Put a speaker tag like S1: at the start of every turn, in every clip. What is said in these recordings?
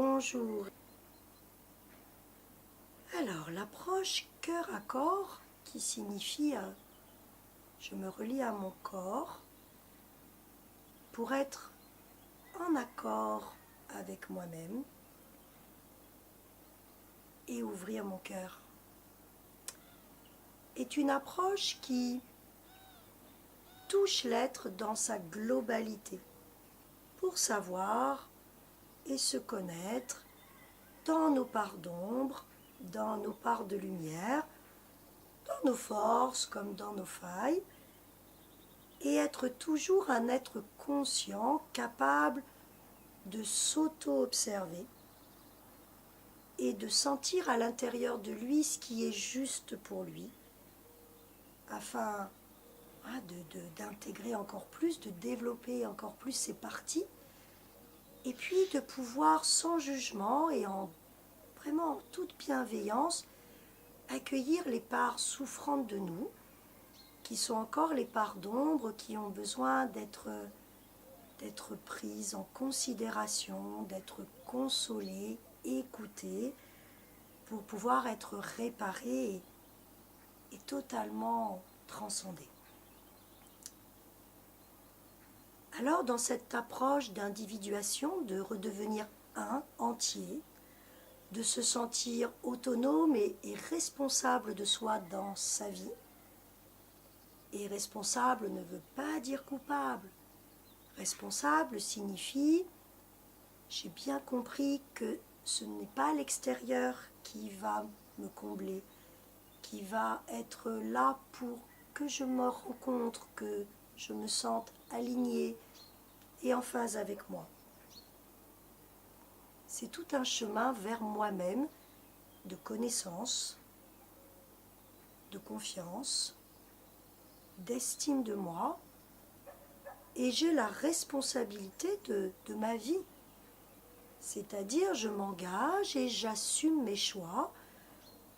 S1: Bonjour. Alors, l'approche cœur à corps, qui signifie je me relie à mon corps pour être en accord avec moi-même et ouvrir mon cœur, est une approche qui touche l'être dans sa globalité pour savoir et se connaître dans nos parts d'ombre, dans nos parts de lumière, dans nos forces comme dans nos failles, et être toujours un être conscient, capable de s'auto-observer et de sentir à l'intérieur de lui ce qui est juste pour lui, afin d'intégrer encore plus, de développer encore plus ses parties, et puis de pouvoir sans jugement et vraiment en toute bienveillance accueillir les parts souffrantes de nous, qui sont encore les parts d'ombre qui ont besoin d'être prises en considération, d'être consolées, écoutées, pour pouvoir être réparées et totalement transcendées. Alors, dans cette approche d'individuation, de redevenir un, entier, de se sentir autonome et responsable de soi dans sa vie, et responsable ne veut pas dire coupable. Responsable signifie, j'ai bien compris que ce n'est pas l'extérieur qui va me combler, qui va être là pour que je me rencontre, que je me sente alignée et en phase avec moi. C'est tout un chemin vers moi-même de connaissance, de confiance, d'estime de moi, et j'ai la responsabilité de ma vie. C'est-à-dire, je m'engage et j'assume mes choix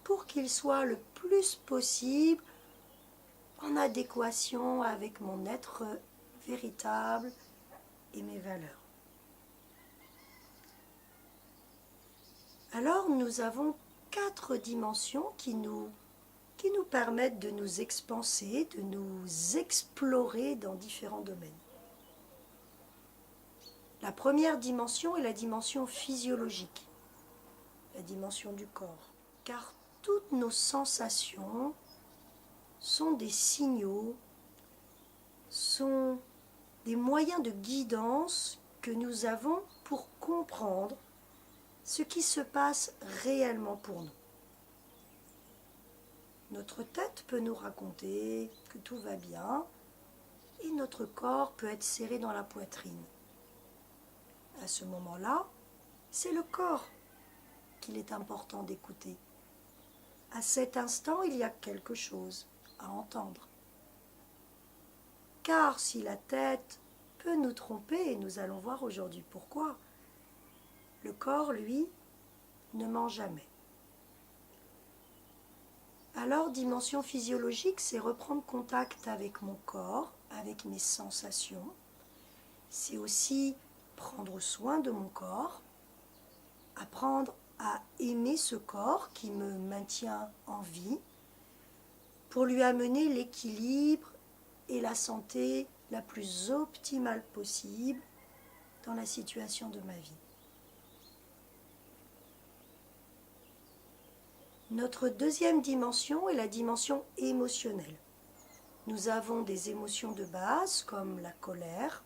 S1: pour qu'ils soient le plus possible en adéquation avec mon être véritable et mes valeurs. Alors, nous avons 4 dimensions qui nous permettent de nous expanser, de nous explorer dans différents domaines. La première dimension est la dimension physiologique, la dimension du corps, car toutes nos sensations sont des signaux, sont des moyens de guidance que nous avons pour comprendre ce qui se passe réellement pour nous. Notre tête peut nous raconter que tout va bien et notre corps peut être serré dans la poitrine. À ce moment-là, c'est le corps qu'il est important d'écouter. À cet instant, il y a quelque chose à entendre. Car si la tête peut nous tromper, et nous allons voir aujourd'hui pourquoi, le corps, lui, ne ment jamais. Alors, dimension physiologique, c'est reprendre contact avec mon corps, avec mes sensations. C'est aussi prendre soin de mon corps, apprendre à aimer ce corps qui me maintient en vie, pour lui amener l'équilibre et la santé la plus optimale possible dans la situation de ma vie. Notre deuxième dimension est la dimension émotionnelle. Nous avons des émotions de base comme la colère,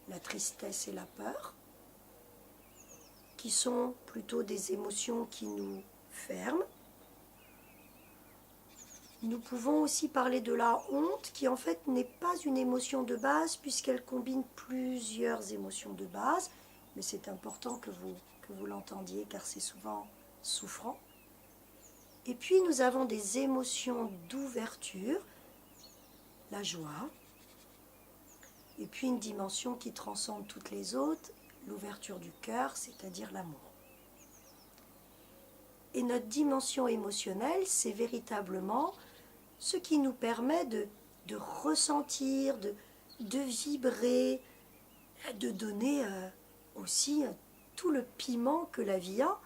S1: la tristesse et la peur, qui sont plutôt des émotions qui nous ferment. Nous pouvons aussi parler de la honte, qui en fait n'est pas une émotion de base puisqu'elle combine plusieurs émotions de base, mais c'est important que vous l'entendiez car c'est souvent souffrant. Et puis nous avons des émotions d'ouverture, la joie, et puis une dimension qui transcende toutes les autres, l'ouverture du cœur, c'est-à-dire l'amour. Et notre dimension émotionnelle, c'est véritablement ce qui nous permet de ressentir, de vibrer, de donner aussi tout le piment que la vie a.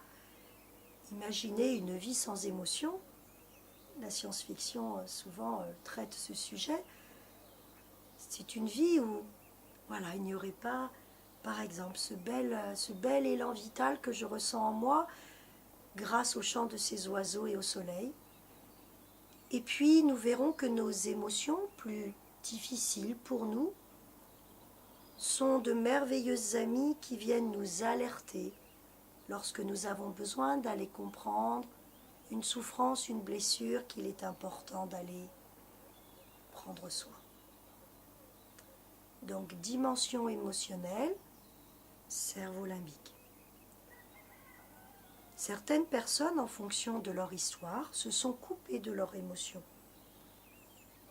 S1: Imaginez une vie sans émotion. La science-fiction souvent traite ce sujet. C'est une vie où voilà, il n'y aurait pas, par exemple, ce bel élan vital que je ressens en moi grâce au chant de ces oiseaux et au soleil. Et puis nous verrons que nos émotions plus difficiles pour nous sont de merveilleuses amies qui viennent nous alerter lorsque nous avons besoin d'aller comprendre une souffrance, une blessure qu'il est important d'aller prendre soin. Donc dimension émotionnelle, cerveau limbique. Certaines personnes, en fonction de leur histoire, se sont coupées de leurs émotions.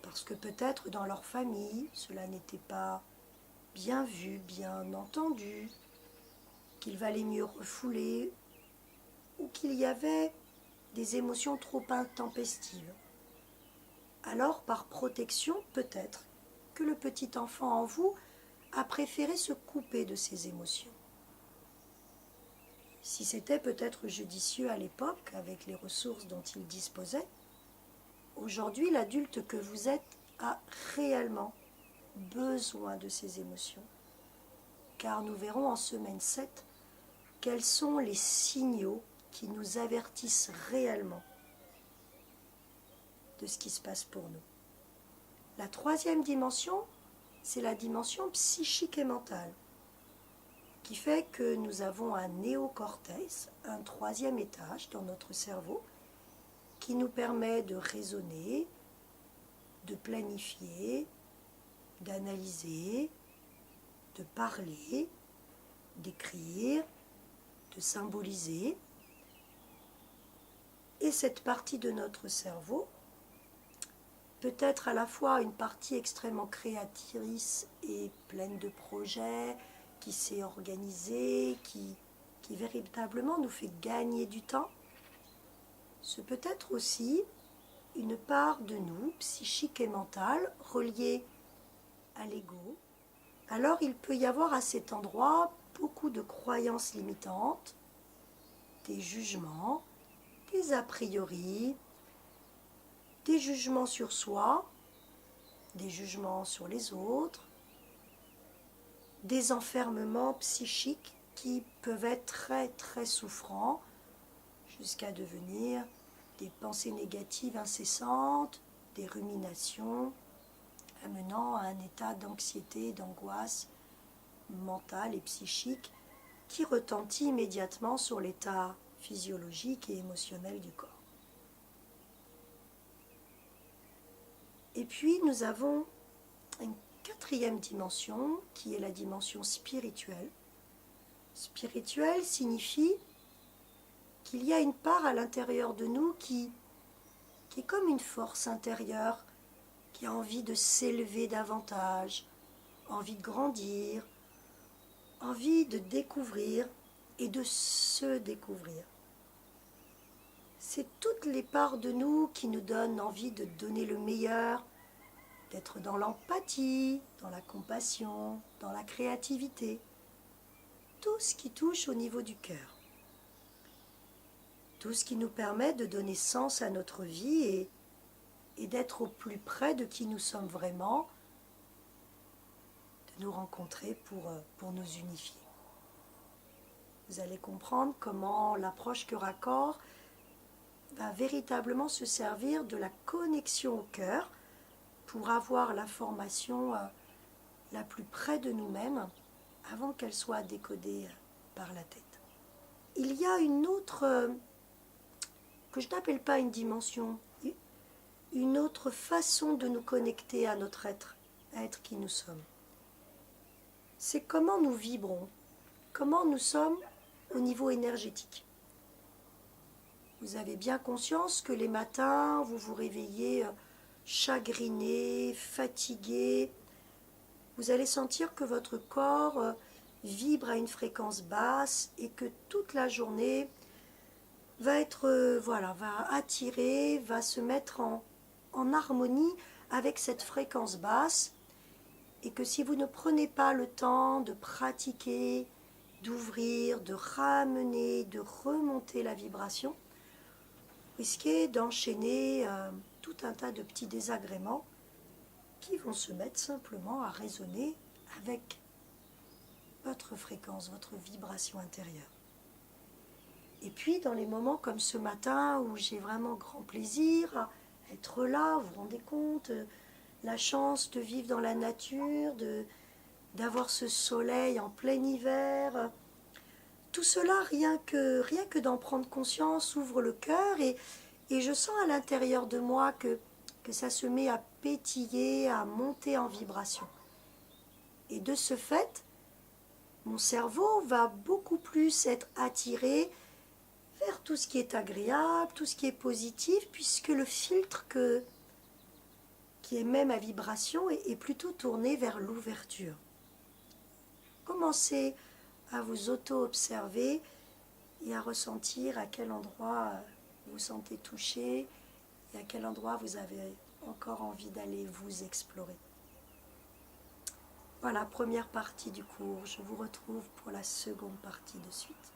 S1: Parce que peut-être dans leur famille, cela n'était pas bien vu, bien entendu, qu'il valait mieux refouler, ou qu'il y avait des émotions trop intempestives. Alors, par protection, peut-être que le petit enfant en vous a préféré se couper de ses émotions. Si c'était peut-être judicieux à l'époque, avec les ressources dont il disposait, aujourd'hui, l'adulte que vous êtes a réellement besoin de ses émotions. Car nous verrons en semaine 7 quels sont les signaux qui nous avertissent réellement de ce qui se passe pour nous. La troisième dimension, c'est la dimension psychique et mentale, qui fait que nous avons un néocortex, un troisième étage dans notre cerveau, qui nous permet de raisonner, de planifier, d'analyser, de parler, d'écrire, de symboliser. Et cette partie de notre cerveau peut être à la fois une partie extrêmement créatrice et pleine de projets, qui sait organiser, qui véritablement nous fait gagner du temps. Ce peut être aussi une part de nous, psychique et mentale, reliée à l'ego. Alors il peut y avoir à cet endroit beaucoup de croyances limitantes, des jugements, des a priori, des jugements sur soi, des jugements sur les autres, des enfermements psychiques qui peuvent être très très souffrants jusqu'à devenir des pensées négatives incessantes, des ruminations, amenant à un état d'anxiété, d'angoisse mentale et psychique qui retentit immédiatement sur l'état physiologique et émotionnel du corps. Et puis nous avons une quatrième dimension qui est la dimension spirituelle. Spirituelle signifie qu'il y a une part à l'intérieur de nous qui est comme une force intérieure, qui a envie de s'élever davantage, envie de grandir, envie de découvrir et de se découvrir. C'est toutes les parts de nous qui nous donnent envie de donner le meilleur, d'être dans l'empathie, dans la compassion, dans la créativité. Tout ce qui touche au niveau du cœur. Tout ce qui nous permet de donner sens à notre vie et d'être au plus près de qui nous sommes vraiment, de nous rencontrer pour nous unifier. Vous allez comprendre comment l'approche cœur à corps va véritablement se servir de la connexion au cœur pour avoir l'information la plus près de nous-mêmes avant qu'elle soit décodée par la tête. Il y a une autre, que je n'appelle pas une dimension, une autre façon de nous connecter à notre être, à être qui nous sommes. C'est comment nous vibrons, comment nous sommes au niveau énergétique. Vous avez bien conscience que les matins, vous vous réveillez chagriné, fatigué. Vous allez sentir que votre corps vibre à une fréquence basse et que toute la journée va être, va attirer, va se mettre en harmonie avec cette fréquence basse et que si vous ne prenez pas le temps de pratiquer d'ouvrir, de ramener, de remonter la vibration, risquez d'enchaîner tout un tas de petits désagréments qui vont se mettre simplement à résonner avec votre fréquence, votre vibration intérieure. Et puis dans les moments comme ce matin où j'ai vraiment grand plaisir à être là, vous vous rendez compte, la chance de vivre dans la nature, d'avoir ce soleil en plein hiver, tout cela rien que d'en prendre conscience ouvre le cœur et je sens à l'intérieur de moi que ça se met à pétiller, à monter en vibration. Et de ce fait, mon cerveau va beaucoup plus être attiré vers tout ce qui est agréable, tout ce qui est positif, puisque le filtre qui émet ma vibration est plutôt tourné vers l'ouverture. Commencez à vous auto-observer et à ressentir à quel endroit vous vous sentez touché et à quel endroit vous avez encore envie d'aller vous explorer. Voilà, première partie du cours. Je vous retrouve pour la seconde partie de suite.